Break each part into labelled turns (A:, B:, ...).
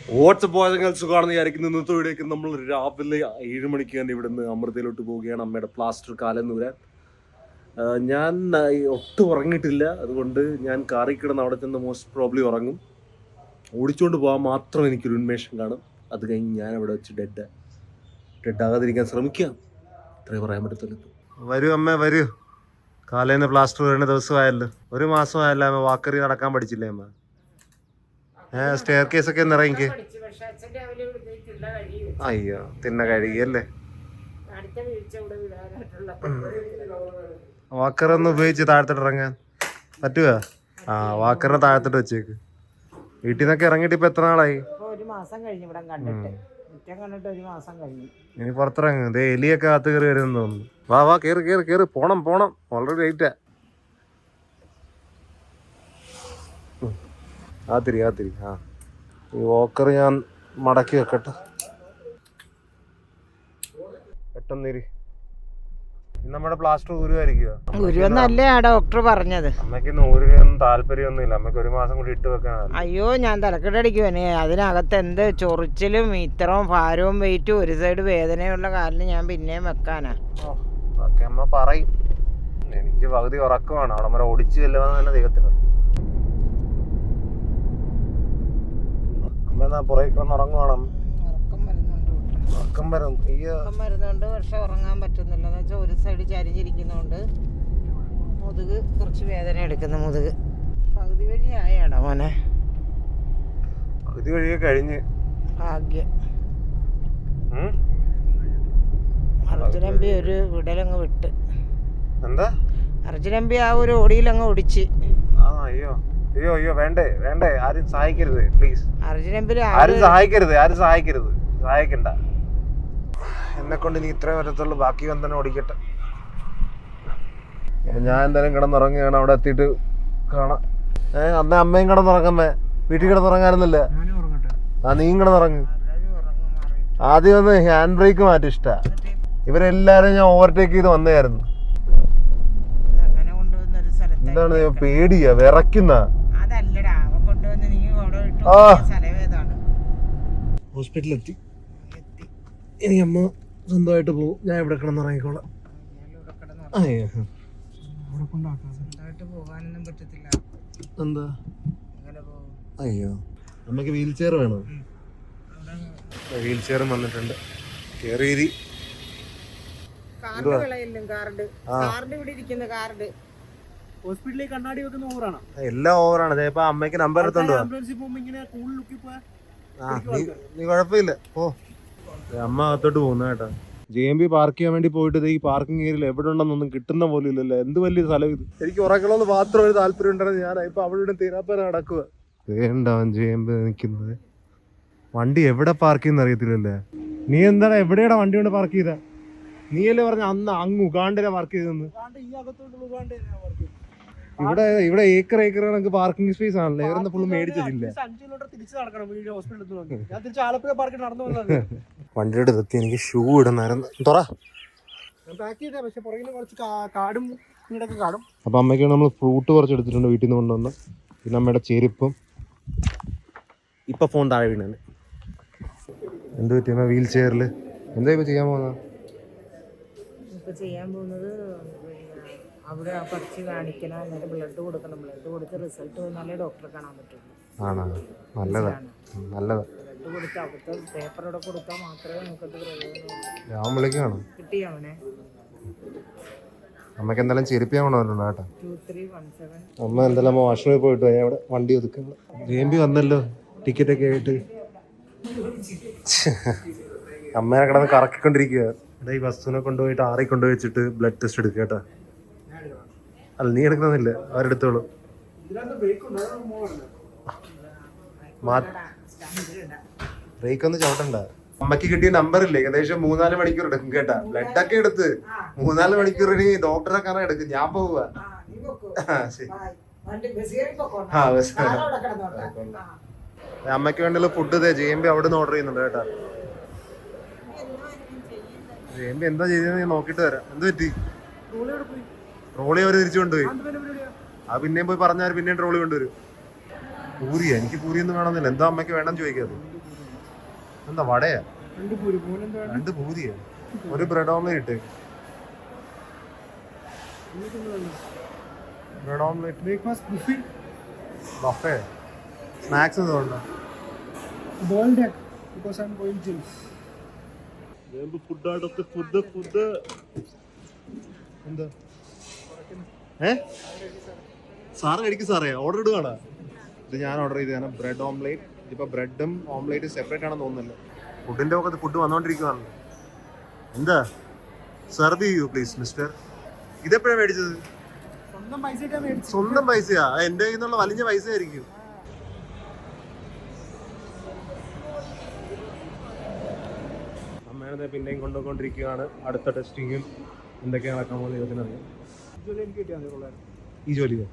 A: ഓട്ടപ്പോയങ്ങൾ സുഖമാണെന്ന് വിചാരിക്കുന്ന ഇന്നത്തെ വീഡിയോക്ക് നമ്മൾ രാവിലെ 7 മണിക്ക് തന്നെ ഇവിടുന്ന് അമൃതയിലോട്ട് പോവുകയാണ് അമ്മയുടെ പ്ലാസ്റ്റർ കാലം നൂരാൻ. ഞാൻ ഒട്ടും ഉറങ്ങിയിട്ടില്ല, അതുകൊണ്ട് ഞാൻ കാറിൽ കിടന്ന് അവിടെ ചെന്ന് മോസ്റ്റ് പ്രോബ്ലി ഉറങ്ങും. ഓടിച്ചുകൊണ്ട് പോകാൻ മാത്രം എനിക്കൊരു ഉന്മേഷം കാണും. അത് കഴിഞ്ഞ് ഞാൻ അവിടെ വെച്ച് ഡെഡാകാതിരിക്കാൻ ശ്രമിക്കാം. അത്രേ പറയാൻ പറ്റത്തുള്ളൂ. വരൂ അമ്മ വരൂ, കാലേന്ന് പ്ലാസ്റ്റർ വരുന്ന ദിവസമായല്ലോ. 1 മാസമായല്ലോ അമ്മ വാക്കറി നടക്കാൻ പഠിച്ചില്ലേ അമ്മ? സ്റ്റെയർ കേസ് ഒക്കെ ഒന്ന് ഇറങ്ങിക്ക്. അയ്യോ തിന്ന കഴിയല്ലേ. വാക്കറൊന്ന് ഉപയോഗിച്ച് താഴത്തോട്ട് ഇറങ്ങാൻ പറ്റുക? വാക്കറിനെ താഴത്തോട്ട് വെച്ചേക്ക്. വീട്ടിൽ നിന്നൊക്കെ ഇറങ്ങിയിട്ട് ഇപ്പൊ എത്ര നാളായി?
B: 1 മാസം കഴിഞ്ഞു ഇവിടെ കണ്ടിട്ട്. കണ്ടിട്ട് 1 മാസം കഴിഞ്ഞു.
A: ഇനി പുറത്തിറങ്ങ്. ദേ എലിയൊക്കെ അകത്ത് കയറി വരുമെന്ന് തോന്നുന്നു. വാ കേറി പോണം ഓൾറെഡി ലേറ്റാ. ആത്തിരി ഈ വോക്കർ ഞാൻ മടക്കി വെക്കട്ടെ. പെട്ടെന്നിരി. നമ്മുടെ പ്ലാസ്റ്റർ
B: ഊരുവെന്നല്ലേ ആ ഡോക്ടർ പറഞ്ഞത്.
A: അമ്മയ്ക്ക് ഊരുകയൊന്നും താല്പര്യമൊന്നുമില്ല. അമ്മയ്ക്ക് 1 മാസം കൂടി ഇട്ട് വെക്കാൻ.
B: അയ്യോ ഞാൻ തലക്കെട്ടടിക്കുവനെ. അതിനകത്ത് എന്ത് ചൊറിച്ചിലും ഇത്രയും ഭാരവും വെയിറ്റും ഒരു സൈഡ് വേദനയുള്ള കാലിന് ഞാൻ പിന്നെയും വെക്കാനാ.
A: അമ്മ പറയും. എനിക്ക് പകുതി ഉറക്കമാണ്. അവിടെ വരെ ഓടിച്ചു ചെല്ലുവാന്ന് തന്നെ ദൈവത്തിന്. പുറകെ കിടന്ന് ഉറങ്ങുവാണ്. ഉറക്കം
B: വരുന്നുണ്ട്, പക്ഷെ ഉറങ്ങാൻ പറ്റുന്നില്ല. എന്ന് വെച്ചാൽ ഒരു സൈഡ് ചരിഞ്ഞിരിക്കുന്നോണ്ട് മുതുക് കുറച്ച് വേദന എടുക്കുന്നു. മുതുക് പകുതി വഴി ആയാടാ മോനെ.
A: പകുതി വഴിയെ കഴിഞ്ഞ്
B: ഭാഗ്യം. അർജുനമ്പി ഒരു വിടലങ്ങ് വിട്ട്.
A: എന്താ
B: അർജുനമ്പി ആ ഒരു ഓടിയിലങ്ങ് ഓടിച്ച്.
A: അയ്യോ വേണ്ടേ ആരും സഹായിക്കരുത് പ്ലീസ്.
B: അർജുനമ്പി
A: ആരും സഹായിക്കരുത് സഹായിക്കണ്ട. എന്നെ കൊണ്ട് ഇനി ഇത്രയും വരത്തുള്ളൂ. ബാക്കി തന്നെ ഓടിക്കട്ടെ. ഞാൻ എന്തായാലും കിടന്നുറങ്ങുകയാണ്. അവിടെ എത്തിയിട്ട് കാണാം. അന്നേ അമ്മയും കിടന്നുറങ്ങമ്മേ. വീട്ടിൽ കിടന്നുറങ്ങാറുന്നില്ല. നീയും കിടന്നുറങ്ങ്. ആദ്യം ഒന്ന് ഹാൻഡ് ബ്രേക്ക് മാറ്റി. ഇഷ്ടാ ഇവരെല്ലാരും ഞാൻ ഓവർടേക്ക് ചെയ്ത് വന്നതായിരുന്നു. എന്താണ് പേടിയാ, വിറയ്ക്കുന്ന. ഹോസ്പിറ്റലിലെത്തി. ഇനി അമ്മ സ്വന്തമായിട്ട് പോകും. ഞാൻ ഇവിടെ കിടന്നുറങ്ങിക്കോളാം. എന്താ അയ്യോ അമ്മക്ക് വീൽ ചെയർ വേണോ? വീൽ ചെയറും വന്നിട്ടുണ്ട്. കേറി.
C: ഹോസ്പിറ്റലിൽ കണ്ണാടി വെക്കുന്ന ഓവറാണ്.
A: എല്ലാം ഓവറാണ്. ഇപ്പൊ അമ്മയ്ക്ക് നമ്പർ എടുത്തോണ്ട് നീ കുഴപ്പമില്ല. ഓ അമ്മ അകത്തോട്ട് പോകുന്ന കേട്ടാ. JMB പാർക്ക് ചെയ്യാൻ വേണ്ടി പോയിട്ട് ഈ പാർക്കിംഗ് ഏരിയയിൽ എവിടെ ഉണ്ടെന്നൊന്നും കിട്ടുന്ന പോലും ഇല്ലല്ലോ. എന്ത് വലിയ സ്ഥലം ഇത്. എനിക്ക് ഉറക്കണമെന്ന് മാത്രം ഒരു താല്പര്യം ഉണ്ടായിരുന്നു. ഞാൻ ഇപ്പൊ അവിടെ തീരാപ്പേര നടക്കുക. വേണ്ടാവൻ JMB നിൽക്കുന്നത്. വണ്ടി എവിടെ പാർക്ക് ചെയ്യുന്ന അറിയത്തില്ലല്ലേ. നീ എന്താണ് എവിടെയാണ് വണ്ടി കൊണ്ട് പാർക്ക് ചെയ്ത? നീയല്ലേ പറഞ്ഞ അന്ന് അങ്ങ് ഉഗാണ്ടിലാ പാർക്ക് ചെയ്തെന്ന്. ഇവിടെ ഏക്കർ കണക്ക് പാർക്കിംഗ് സ്പേസ് ആണല്ലേ. ഇവരെന്താ ഫുള്ള് മേടിച്ചില്ല. വണ്ടിയുടെ ഇതൊക്കെ എനിക്ക് ഷൂ ഇടുന്നായിരുന്നു. അപ്പൊ അമ്മയ്ക്ക് നമ്മൾ ഫ്രൂട്ട് കുറച്ച് എടുത്തിട്ടുണ്ട് വീട്ടിൽ നിന്ന് കൊണ്ടുവന്ന്. പിന്നെ അമ്മയുടെ ചെരുപ്പും. ഇപ്പൊ ഫോൺ താഴെ വീണല്ലേ. എന്ത് പറ്റി അമ്മ വീൽ ചെയറിൽ? എന്താ ഇപ്പൊ ചെയ്യാൻ പോകുന്നത്?
B: അവിടെ പഠിച്ച് കാണിക്കണം. എന്നിട്ട് ബ്ലഡ് കൊടുക്കണം. ബ്ലഡ് കൊടുത്ത് റിസൾട്ട് വന്നാലേ ഡോക്ടറെ കാണാൻ പറ്റുള്ളൂ.
A: ആണോ? നല്ലതാ.
B: ബ്ലഡ് കൊടുത്ത് അവിടുത്തെ പേപ്പറോടെ കൊടുത്താൽ മാത്രമേ നമുക്കത്
A: ഞാൻ വിളിക്കുകയാണ്.
B: കിട്ടിയോ അവനെ?
A: അമ്മക്ക് എന്തായാലും ചെരുപ്പിയാൻ കൊണ്ടുവന്നിട്ടുണ്ട് കേട്ടോ.
B: 2317.
A: അമ്മ എന്തായാലും വാഷ്റൂമിൽ പോയിട്ട് ഞാൻ ഇവിടെ വണ്ടി ഒതുക്കുന്നു. JMB വന്നല്ലോ ടിക്കറ്റ് ഒക്കെ ആയിട്ട്. അമ്മേനെ കിടന്ന് കറക്കിക്കൊണ്ടിരിക്കുക. ഈ വസ്തുവിനെ കൊണ്ടുപോയിട്ട് ആറി കൊണ്ടുപോയി വെച്ചിട്ട് ബ്ലഡ് ടെസ്റ്റ് എടുക്കുക കേട്ടോ. അല്ല നീ എടുക്കുന്നില്ല, അവരെടുത്തോളൂ. ബ്രേക്ക് ഒന്ന് ചവിട്ടണ്ട. അമ്മക്ക് കിട്ടിയ നമ്പർ ഇല്ലേ, ഏകദേശം 3-4 മണിക്കൂർ എടുക്കും കേട്ടാ. ബ്ലഡ് ഒക്കെ എടുത്ത് 3-4 മണിക്കൂർ ഇനി ഡോക്ടറെ കാണാൻ എടുക്കും. ഞാൻ പോവുക. അമ്മയ്ക്ക് വേണ്ടിയുള്ള ഫുഡ് JMB അവിടെ നിന്ന് ഓർഡർ ചെയ്യുന്നുണ്ട് കേട്ടാ. JMB എന്താ ചെയ്തെന്ന് ഞാൻ നോക്കിട്ട് വരാം. എന്ത് പറ്റി? ട്രോളി അവര് തിരിച്ചു കൊണ്ടുപോയി. അത് പിന്നെയും പോയി പറഞ്ഞാൽ പിന്നെയും ട്രോളി കൊണ്ടുവരും. പൂരിയാ? എനിക്ക് പൂരിയൊന്നും വേണമെന്നില്ല. എന്താ അമ്മയ്ക്ക് വേണം ചോദിക്കാതെ. എന്താ വടയാ?
C: 2 പൂരി. മോനെന്താ വേണം?
A: 2 പൂരിയാ? ഒരു bread omelette. Bread omelette.
C: Breakfast buffet.
A: Buffett. Snacks എന്തുകൊണ്ടോ?
C: Boiled egg because I'm going gym.
A: Food എന്താ സാറ് കഴിക്കും സാറേ, ഓർഡർ ഇടുകയാണ്. ഇത് ഞാൻ ഓർഡർ ചെയ്തതാണ് ബ്രെഡ് ഓംലേറ്റ്. ഇതിപ്പോൾ ബ്രെഡും ഓംലേറ്റും സെപ്പറേറ്റ് ആണെന്ന് തോന്നുന്നില്ല. ഫുഡിൻ്റെ ഒക്കെ ഫുഡ് വന്നുകൊണ്ടിരിക്കുകയാണ്. എന്താ സെർവ് ചെയ്യൂ പ്ലീസ് മിസ്റ്റർ. ഇതെപ്പോഴാണ് മേടിച്ചത്?
C: സ്വന്തം പൈസ മേടിച്ചു.
A: സ്വന്തം പൈസയാ? എൻ്റെ കയ്യിൽ നിന്നുള്ള വലിഞ്ഞ പൈസ ആയിരിക്കും. അമ്മേനെ പിന്നെയും കൊണ്ടുപോയിക്കൊണ്ടിരിക്കുകയാണ്. അടുത്ത ടെസ്റ്റിങ്ങും എന്തൊക്കെയാണ് നടക്കാൻ പോകുന്നത് ദൈവത്തിനറിയാം.
C: എനിക്ക് കിട്ടിയാൽ മതി.
A: ഈ ജോലിയോ?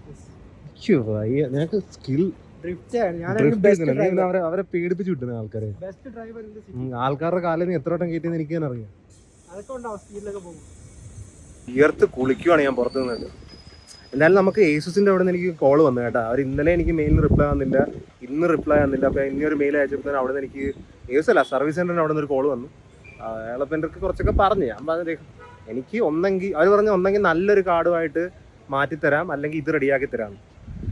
A: ഞങ്ങൾക്ക് സ്കിൽ അവരെ പേടിപ്പിച്ചു വിട്ടുന്ന ആൾക്കാരെ.
C: Best driver in the city.
A: ആൾക്കാരുടെ കാലിൽ നിന്ന് എത്ര വട്ടം കയറ്റിയെന്ന് എനിക്ക് തന്നെ അറിയാം.
C: അതൊക്കെ ഉണ്ടാവും, സ്പീഡിലൊക്കെ പോകും.
A: വിയർത്ത് കുളിക്കുവാണ് ഞാൻ പുറത്തു നിന്നിട്ട്. എന്തായാലും നമുക്ക് ഏസുസിൻ്റെ അവിടെ നിന്ന് എനിക്ക് കോൾ വന്നു കേട്ടോ. അവർ ഇന്നലെ എനിക്ക് മെയിലിന് റിപ്ലൈ ആകുന്നില്ല, ഇന്ന് റിപ്ലൈ ആകുന്നില്ല. അപ്പോൾ ഇനിയൊരു മെയിൽ അയച്ചപ്പോൾ അവിടെ നിന്ന് എനിക്ക് ഏസ് അല്ല സർവീസ് സെൻ്ററിന് അവിടെ നിന്ന് ഒരു കോൾ വന്നു. അയാളപ്പോൾ എൻ്റെ അടുത്ത് കുറച്ചൊക്കെ പറഞ്ഞു. ഞാൻ പറഞ്ഞു എനിക്ക് ഒന്നെങ്കിൽ അവർ പറഞ്ഞു ഒന്നെങ്കിൽ നല്ലൊരു കാർഡുമായിട്ട് മാറ്റിത്തരാം, അല്ലെങ്കിൽ ഇത് റെഡിയാക്കി തരാം.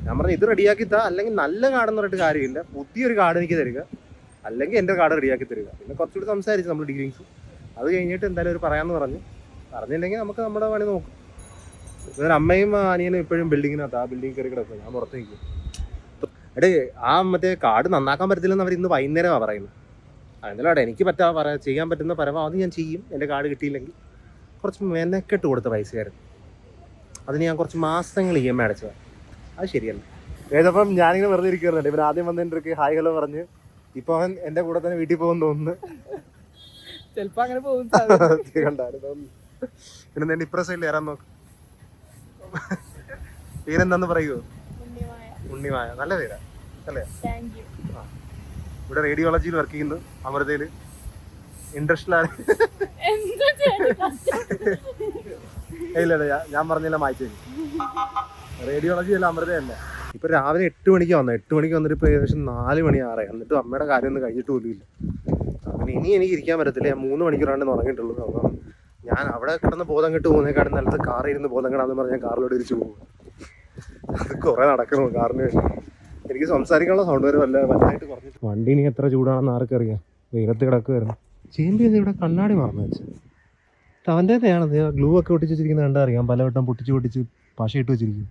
A: ഞാൻ പറഞ്ഞു ഇത് റെഡിയാക്കി തരാം, അല്ലെങ്കിൽ നല്ല കാർഡെന്ന് പറഞ്ഞിട്ട് കാര്യമില്ല, പുതിയൊരു കാർഡ് എനിക്ക് തരിക, അല്ലെങ്കിൽ എൻ്റെ കാർഡ് റെഡിയാക്കി തരിക. പിന്നെ കുറച്ചുകൂടി സംസാരിച്ചു നമ്മൾ ഡീലിങ്സ്. അത് കഴിഞ്ഞിട്ട് എന്തായാലും ഒരു പറയാമെന്ന് പറഞ്ഞില്ലെങ്കിൽ നമുക്ക് നമ്മുടെ പണി നോക്കും. ഇവർ അമ്മയും അനിയനും ഇപ്പോഴും ബിൽഡിങ്ങിനകത്ത്, ആ ബിൽഡിംഗ് കയറി കിടക്കുക. ഞാൻ പുറത്ത് നിൽക്കും. എടേ ആ മറ്റേ കാർഡ് നന്നാക്കാൻ പറ്റത്തില്ലെന്ന് അവർ ഇന്ന് വൈകുന്നേരമാണ് പറയുന്നത്. എന്തായാലും എനിക്ക് ചെയ്യാൻ പറ്റുന്ന പരമാവധി ഞാൻ ചെയ്യും. എൻ്റെ കാർഡ് കിട്ടിയില്ലെങ്കിൽ കുറച്ച് മെനക്കെട്ട് കൊടുത്ത പൈസയായിരുന്നു. അതിന് ഞാൻ കുറച്ച് മാസങ്ങൾ EMI അടച്ചതാണ്. അത് ശരിയല്ല. ഏതപ്പം ഞാനിങ്ങനെ വെറുതെ ഇരിക്കുന്നുണ്ട്. ഇവൻ ആദ്യം വന്നതിൻ്റെ ഹായ് ഹലോ പറഞ്ഞ് ഇപ്പോൾ അവൻ എൻ്റെ കൂടെ തന്നെ വീട്ടിൽ പോകുമെന്ന് തോന്നുന്നു.
C: ചിലപ്പോൾ അങ്ങനെ പോകും.
A: കണ്ടായിരുന്നു. പിന്നെ എൻ്റെ ഇപ്പുറ സൈഡിൽ ഇറങ്ങാൻ നോക്ക്. പേരെന്താന്ന് പറയുമോ? ഉണ്ണിമായ. നല്ല പേരാ അല്ലേ? ഇവിടെ റേഡിയോളജിയിൽ വർക്ക് ചെയ്യുന്നു അമൃതയിൽ. ഇൻട്രസ്റ്റിലാണ്. ഇല്ല ഞാൻ പറഞ്ഞില്ല, മാറ്റി. റേഡിയോളജി അല്ല, അമൃതയല്ല. ഇപ്പൊ രാവിലെ 8 മണിക്ക് വന്നത്. 8 മണിക്ക് വന്നിട്ട് ഇപ്പൊ ഏകദേശം 4 മണിയാറേ. എന്നിട്ടും അമ്മയുടെ കാര്യം ഒന്നും കഴിഞ്ഞിട്ട് പോലും ഇല്ല. അങ്ങനെ ഇനി എനിക്ക് ഇരിക്കാൻ പറ്റത്തില്ല. ഞാൻ 3 മണിക്കൂറാണ്ട് ഉറങ്ങിയിട്ടുള്ളൂ. അപ്പം ഞാൻ അവിടെ കിടന്ന് ബോധം കെട്ട് പോകുന്നേക്കാളും നല്ലത് കാറിൽ ഇരുന്ന് ബോധം കെടാന്ന് പറഞ്ഞാൽ ഞാൻ കാറിലോട്ട് തിരിച്ചു പോകും. അത് കുറെ നടക്കണം കാറിന് വേണ്ടി. എനിക്ക് സംസാരിക്കാനുള്ള സൗണ്ട് വരെ വലുതായിട്ട് കുറഞ്ഞിട്ട്. വണ്ടി ഇനി എത്ര ചൂടാണെന്ന് ആർക്കറിയാം. വെയിലത്ത് കിടക്കുമായിരുന്നു. ചേമ്പി ഇവിടെ കണ്ണാടി മറന്നു വെച്ച്. അവൻ്റെ തന്നെയാണത്. ഗ്ലൂ ഒക്കെ ഒട്ടിച്ച് വെച്ചിരിക്കുന്നത് കണ്ടാൽ അറിയാം. പലവട്ടം പൊട്ടിച്ച് പശയിട്ട് വെച്ചിരിക്കും.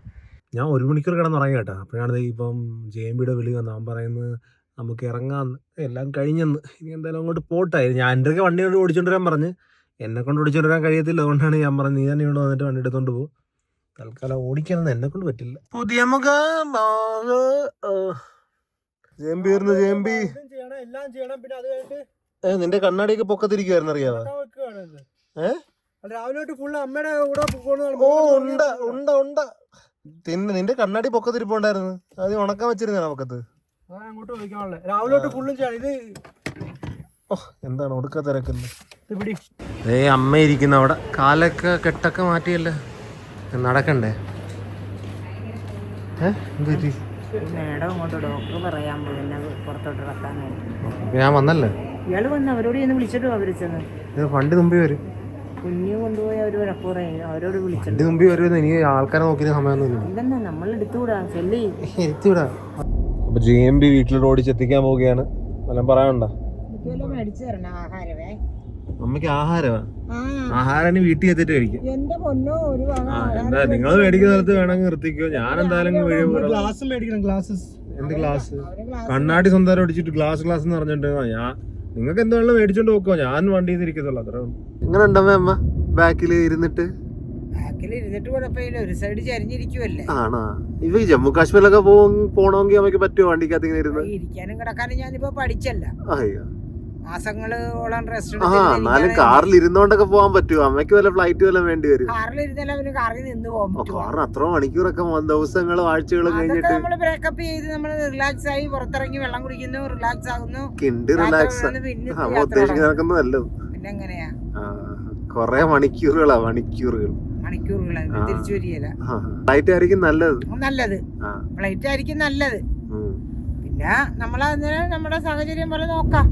A: ഞാൻ 1 മണിക്കൂർ കിടന്നുറങ്ങി കേട്ടോ. അപ്പോഴാണ് ഇപ്പം JMBയുടെ വിളി വന്നു. അവൻ പറയുന്നത് നമുക്ക് ഇറങ്ങാമെന്ന്, എല്ലാം കഴിഞ്ഞെന്ന്. ഇനി എന്തായാലും അങ്ങോട്ട് പോട്ടായി. ഞാൻ എൻ്റെ ഒക്കെ വണ്ടി കൊണ്ട് ഓടിച്ചുകൊണ്ട് വരാൻ പറഞ്ഞ്. എന്നെ കൊണ്ട് ഓടിച്ചുകൊണ്ട് വരാൻ കഴിയത്തില്ല. അതുകൊണ്ടാണ് ഞാൻ പറഞ്ഞത് നീ തന്നെ ഇവിടെ വന്നിട്ട് വണ്ടി എടുത്തോണ്ട് പോകും. തൽക്കാലം ഓടിക്കാനൊന്നും എന്നെ കൊണ്ട് പറ്റില്ല. പുതിയ മുഖം JMB വരുന്നു. JMB
C: എല്ലാം ചെയ്യണം. പിന്നെ അത് കഴിഞ്ഞിട്ട്
A: നിന്റെ കണ്ണാടിയൊക്കെ പൊക്കത്തിരിക്കുവായിരുന്നു അറിയാവോ?
C: രാവിലെ ഫുള്ള് അമ്മയുടെ കൂടെ
A: ഓ ഉണ്ട നിന്റെ കണ്ണാടി പൊക്കത്തിരിപ്പുണ്ടായിരുന്നു. അത് ഉണക്കാൻ വെച്ചിരുന്നാ പൊക്കത്ത്.
C: അങ്ങോട്ട് ചോദിക്കാനുള്ളത് രാവിലെ ഫുള്ളും ചെയ്യണം. ഇത്
A: എന്താണ് ഒടുക്ക തിരക്കുന്നത്? അമ്മ ഇരിക്കുന്ന അവിടെ. കാലൊക്കെ കെട്ടൊക്കെ മാറ്റിയല്ലേ, നടക്കണ്ടേ?
B: മേഡം ഇങ്ങോട്ട് ഡോക്ടർ പറയാൻ പോയി എന്നെ പുറത്തോട്ട് ഇറക്കാൻ വേണ്ടി.
A: ഞാൻ വന്നല്ലേ.
B: ഇയാള് വന്ന് അവരോട് ചെന്ന് വിളിച്ചിട്ട് അവര് ചെന്ന്
A: വണ്ടി മുമ്പിൽ വരും.
B: കുഞ്ഞു കൊണ്ടുപോയി അവര് വഴക്കൂറ അവരോട് വിളിച്ചിട്ട്
A: വണ്ടി മുമ്പിൽ വരുമെന്ന് എനിക്ക് ആൾക്കാരെ നോക്കിയ സമയമൊന്നുമില്ല.
B: ഇല്ലെന്നാ നമ്മൾ എടുത്തുകൂടാ ചെല്ലി
A: എടുത്തുകൂടാ. അപ്പൊ JMB വീട്ടിലോട്ട് ഓടിച്ചെത്തിക്കാൻ പോവുകയാണ്. വല്ലതും പറയാനുണ്ടോ?
B: മേടിച്ചു തരണം ആഹാരമേ.
A: അമ്മയ്ക്ക് ആഹാരമാ? ആഹാരം വീട്ടിൽ എത്തിയിട്ട് കഴിക്കാം.
B: എന്റെ പൊന്നോ ഒരു
A: എന്താ നിങ്ങൾ മേടിക്കുന്ന സ്ഥലത്ത് വേണമെങ്കിൽ നിർത്തിക്കോ. ഞാൻ എന്തായാലും
C: ഗ്ലാസ് മേടിക്കണം. ഗ്ലാസസ്.
A: എന്ത് ഗ്ലാസ്? കണ്ണാടി സ്വന്തം അടിച്ചിട്ട് ഗ്ലാസ് എന്ന് പറഞ്ഞിട്ട് ഞാൻ നിങ്ങൾക്ക് എന്താണെങ്കിലും മേടിച്ചോണ്ട് പോക്കോ. ഞാൻ വണ്ടിയിൽ ഇരിക്കത്തുള്ളൂ. അത്ര എങ്ങനെ ഉണ്ടമ്മ അമ്മ ബാക്കിൽ ഇരുന്നിട്ട്?
B: കുഴപ്പമില്ല. ഒരു സൈഡ് ചരിഞ്ഞിരിക്കുവല്ലേ.
A: ആണോ? ഇവ ജമ്മു കാശ്മീരിലൊക്കെ പോണമെങ്കിൽ അമ്മയ്ക്ക് പറ്റുമോ വണ്ടിക്കകത്ത് ഇങ്ങനെ ഇരുന്ന്?
B: ഇരിക്കാനും കിടക്കാനും ഞാനിപ്പോ പഠിച്ചല്ല.
A: അയ്യോ,
B: മാസങ്ങളോളം റെസ്റ്റ്.
A: എന്നാലും കാറിൽ ഇരുന്നോണ്ടൊക്കെ പോകാൻ പറ്റുമോ? അമ്മയ്ക്ക് വല്ല ഫ്ലൈറ്റ് വല്ല വേണ്ടി വരും?
B: കാറിൽ ഇരുന്നാലും അവന് കാറിൽ നിന്ന് പോകാൻ പറ്റും.
A: കാറിന് അത്ര മണിക്കൂറൊക്കെ ദിവസങ്ങളും ആഴ്ചകളും കഴിഞ്ഞിട്ട്
B: നമ്മള് ബ്രേക്കപ്പ് ചെയ്ത് നമ്മള് റിലാക്സ് ആയി പുറത്തിറങ്ങി വെള്ളം കുടിക്കുന്നു, റിലാക്സ് ആകുന്നു.
A: റിലാക്സ് ഉദ്ദേശിക്കുന്നതല്ലോ.
B: പിന്നെ എങ്ങനെയാ?
A: കൊറേ മണിക്കൂറുകൾ
B: തിരിച്ചു വരികയില്ല.
A: ഫ്ലൈറ്റ് ആയിരിക്കും നല്ലത്.
B: ഫ്ലൈറ്റ് ആയിരിക്കും നല്ലത്. പിന്നെ നമ്മളന്നേരം നമ്മുടെ സാഹചര്യം പോലെ നോക്കാം.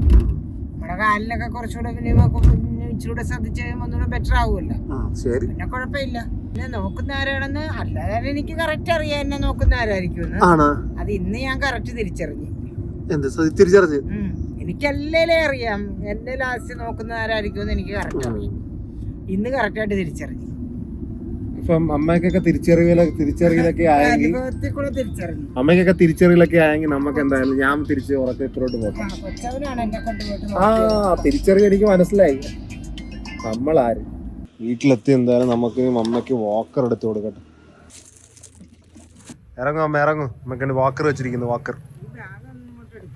B: നമ്മുടെ കാലിനൊക്കെ കുറച്ചുകൂടെ പിന്നെ ഇച്ചിരൂടെ ശ്രദ്ധിച്ച് കഴിയുമ്പോൾ ഒന്നുകൂടെ ബെറ്റർ ആവുമല്ലോ.
A: ശരി,
B: പിന്നെ കുഴപ്പമില്ല. എന്നെ നോക്കുന്ന ആരാണെന്ന് അല്ലാതെ എനിക്ക് കറക്റ്റ് അറിയാം എന്നെ നോക്കുന്ന ആരായിരിക്കും. അത് ഇന്ന് ഞാൻ കറക്റ്റ് തിരിച്ചറിഞ്ഞു.
A: തിരിച്ചറിഞ്ഞ്
B: എനിക്കല്ലേ അറിയാം എന്നെ ലാസ്റ്റ് നോക്കുന്ന ആരായിരിക്കും എനിക്ക് കറക്റ്റ് അറിയാം. ഇന്ന് കറക്റ്റായിട്ട് തിരിച്ചറിഞ്ഞു.
A: ഇപ്പം അമ്മയ്ക്കൊക്കെ തിരിച്ചറിയലൊക്കെ ആയെങ്കിൽ
B: അനുഭവത്തിൽ കൂടെ തിരിച്ചറിഞ്ഞു.
A: അമ്മയ്ക്കൊക്കെ തിരിച്ചറിയലൊക്കെ ആയെങ്കിൽ നമുക്ക് എന്തായാലും ഞാൻ തിരിച്ച് ഉറക്കത്തിലോട്ട് പോകാം.
B: കൊച്ചവനാണ് എന്നെ കൊണ്ടുപോയിട്ട്
A: തിരിച്ചറിയ എനിക്ക് മനസ്സിലായി. നമ്മളാര് വീട്ടിലെത്തി എന്തായാലും നമുക്ക് അമ്മയ്ക്ക് വാക്കർ എടുത്ത് കൊടുക്കട്ടെ. ഇറങ്ങും അമ്മ, ഇറങ്ങും. അമ്മയ്ക്ക് വാക്കർ വെച്ചിരിക്കുന്നു. വാക്കർ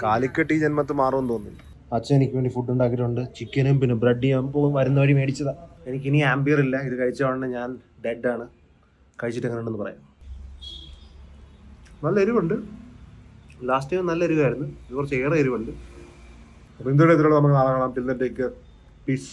A: കാലിക്കട്ട് ഈ ജന്മത്ത് മാറുമെന്ന് തോന്നുന്നു. അച്ഛൻ എനിക്ക് വേണ്ടി ഫുഡ് ഉണ്ടാക്കിയിട്ടുണ്ട്. ചിക്കനും പിന്നെ ബ്രെഡ് ഞാൻ വരുന്ന വഴി മേടിച്ചതാ. എനിക്കിനി ആംബിയർ ഇല്ല. ഇത് കഴിച്ചോണ്ട് ഞാൻ ഡെഡാണ്. കഴിച്ചിട്ട് എങ്ങനെയുണ്ടെന്ന് പറയാം. നല്ല എരിവുണ്ട്. ലാസ്റ്റ് ടൈം നല്ല എരിവായിരുന്നു. ഇത് കുറച്ച് ഏറെ എരിവുണ്ട്. അപ്പോൾ ഇന്ത്യയുടെ ഇതിലൂടെ നമുക്ക് നാളെ കാണാം. Till then take care. Piece.